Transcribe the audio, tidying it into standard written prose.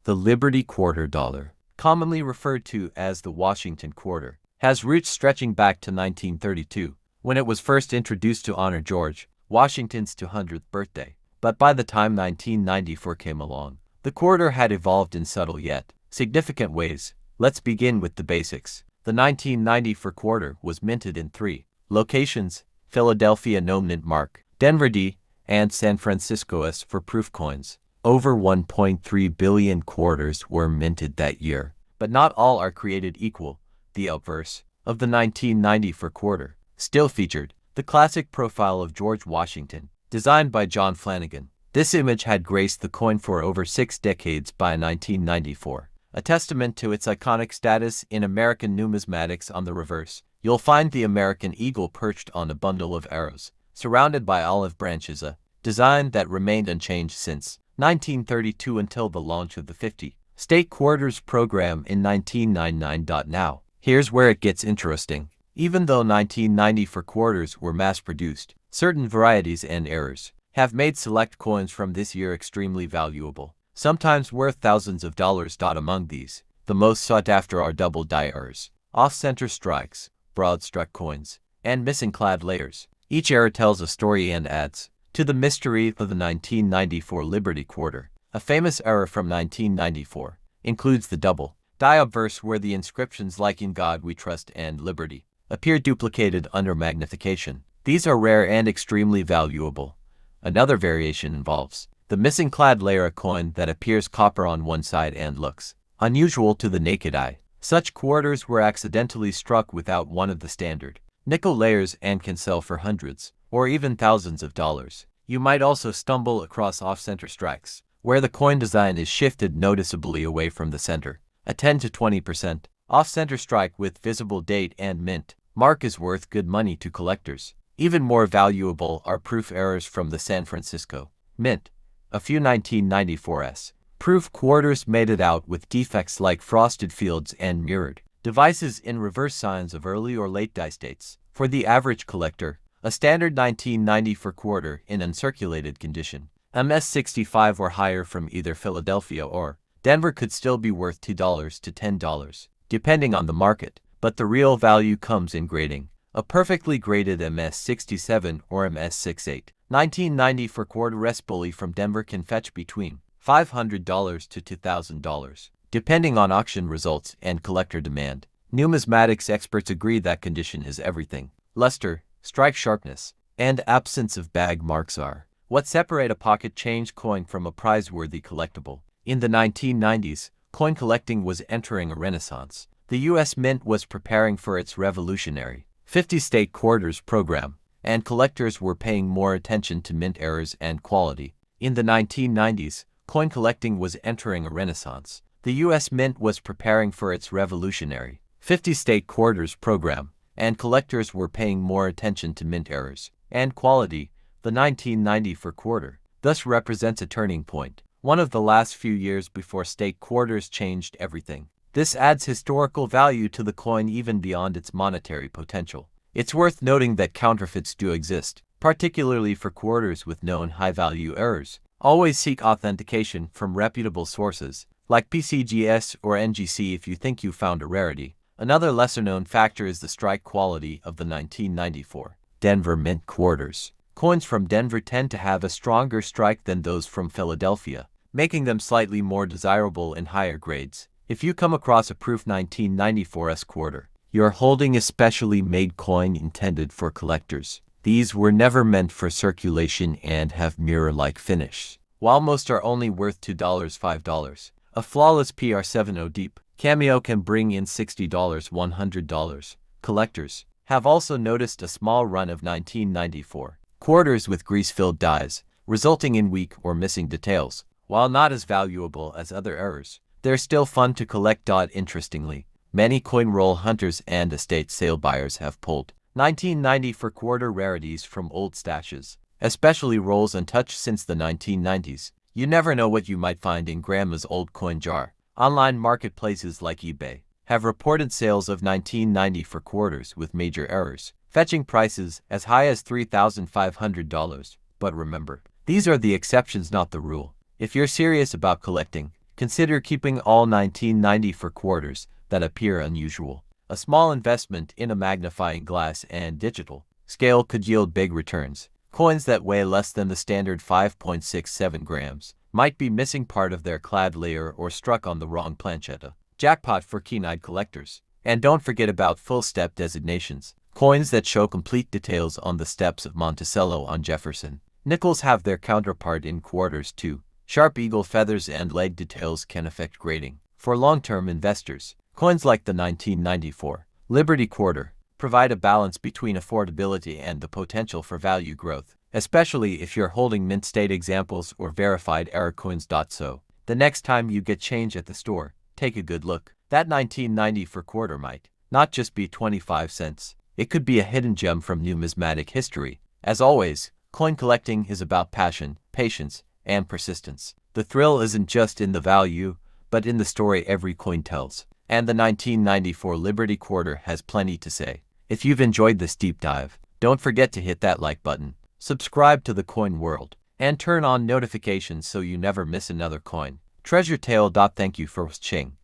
The Liberty quarter dollar, commonly referred to as the Washington quarter, has roots stretching back to 1932, when it was first introduced to honor George Washington's 200th birthday. But by the time 1994 came along, the quarter had evolved in subtle yet significant ways. Let's begin with the basics. The 1994 quarter was minted in 3 locations: Philadelphia No Mint Mark, Denver D, and San Francisco S for proof coins. Over 1.3 billion quarters were minted that year. But not all are created equal. The obverse of the 1994 quarter still featured the classic profile of George Washington, designed by John Flanagan. This image had graced the coin for over 6 decades by 1994, a testament to its iconic status in American numismatics. On the reverse, you'll find the American eagle perched on a bundle of arrows, surrounded by olive branches, a design that remained unchanged since 1932 until the launch of the 50 state quarters program in 1999. Now, here's where it gets interesting. Even though 1994 quarters were mass-produced, certain varieties and errors have made select coins from this year extremely valuable, sometimes worth thousands of dollars. Among these, the most sought after are double die errors, off-center strikes, broad-struck coins, and missing clad layers. Each error tells a story and adds to the mystery of the 1994 Liberty quarter. A famous error from 1994 includes the double die obverse, where the inscriptions "Like in God We Trust" and "Liberty" appear duplicated under magnification. These are rare and extremely valuable. Another variation involves the missing clad layer, a coin that appears copper on one side and looks unusual to the naked eye. Such quarters were accidentally struck without one of the standard nickel layers and can sell for hundreds or even thousands of dollars. You might also stumble across off-center strikes, where the coin design is shifted noticeably away from the center. A 10 to 20% off-center strike with visible date and mint mark is worth good money to collectors. Even more valuable are proof errors from the San Francisco Mint. A few 1994's proof quarters made it out with defects like frosted fields and mirrored devices in reverse, signs of early or late die states. For the average collector, a standard 1994 quarter in uncirculated condition, MS65 or higher from either Philadelphia or Denver, could still be worth $2 to $10, depending on the market. But the real value comes in grading. A perfectly graded MS67 or MS68 1994 quarter S bully from Denver can fetch between $500 to $2,000, depending on auction results and collector demand. Numismatics experts agree that condition is everything. Luster, strike sharpness, and absence of bag marks are what separate a pocket change coin from a prize-worthy collectible. In the 1990s, coin collecting was entering a renaissance. The U.S. Mint was preparing for its revolutionary 50 state quarters program, and collectors were paying more attention to mint errors and quality. In the 1990s, coin collecting was entering a renaissance. The U.S. Mint was preparing for its revolutionary 50 state quarters program, and collectors were paying more attention to mint errors and quality. The 1994 quarter thus represents a turning point, one of the last few years before state quarters changed everything. This adds historical value to the coin even beyond its monetary potential. It's worth noting that counterfeits do exist, particularly for quarters with known high-value errors. Always seek authentication from reputable sources, like PCGS or NGC, if you think you found a rarity. Another lesser-known factor is the strike quality of the 1994 Denver Mint quarters. Coins from Denver tend to have a stronger strike than those from Philadelphia, making them slightly more desirable in higher grades. If you come across a proof 1994's quarter, you're holding a specially made coin intended for collectors. These were never meant for circulation and have mirror-like finish. While most are only worth $2 to $5, a flawless PR70 deep cameo can bring in $60 to $100. Collectors have also noticed a small run of 1994 quarters with grease-filled dies, resulting in weak or missing details. While not as valuable as other errors, they're still fun to collect. Interestingly, many coin roll hunters and estate sale buyers have pulled 1994 quarter rarities from old stashes, especially rolls untouched since the 1990s. You never know what you might find in Grandma's old coin jar. Online marketplaces like eBay have reported sales of 1994 quarters with major errors, fetching prices as high as $3,500. But remember, these are the exceptions, not the rule. If you're serious about collecting, consider keeping all 1994 quarters that appear unusual. A small investment in a magnifying glass and digital scale could yield big returns. Coins that weigh less than the standard 5.67 grams might be missing part of their clad layer or struck on the wrong planchetta. Jackpot for keen-eyed collectors. And don't forget about full step designations, coins that show complete details on the steps of Monticello on Jefferson. Nickels have their counterpart in quarters too. Sharp eagle feathers and leg details can affect grading. For long-term investors, coins like the 1994 Liberty Quarter provide a balance between affordability and the potential for value growth, especially if you're holding mint state examples or verified error coins. So, the next time you get change at the store, take a good look. That 1994 quarter might not just be 25 cents. It could be a hidden gem from numismatic history. As always, coin collecting is about passion, patience, and persistence. The thrill isn't just in the value, but in the story every coin tells. And the 1994 Liberty Quarter has plenty to say. If you've enjoyed this deep dive, don't forget to hit that like button, subscribe to the Coin World, and turn on notifications so you never miss another coin. Treasure Tale. Thank you for watching.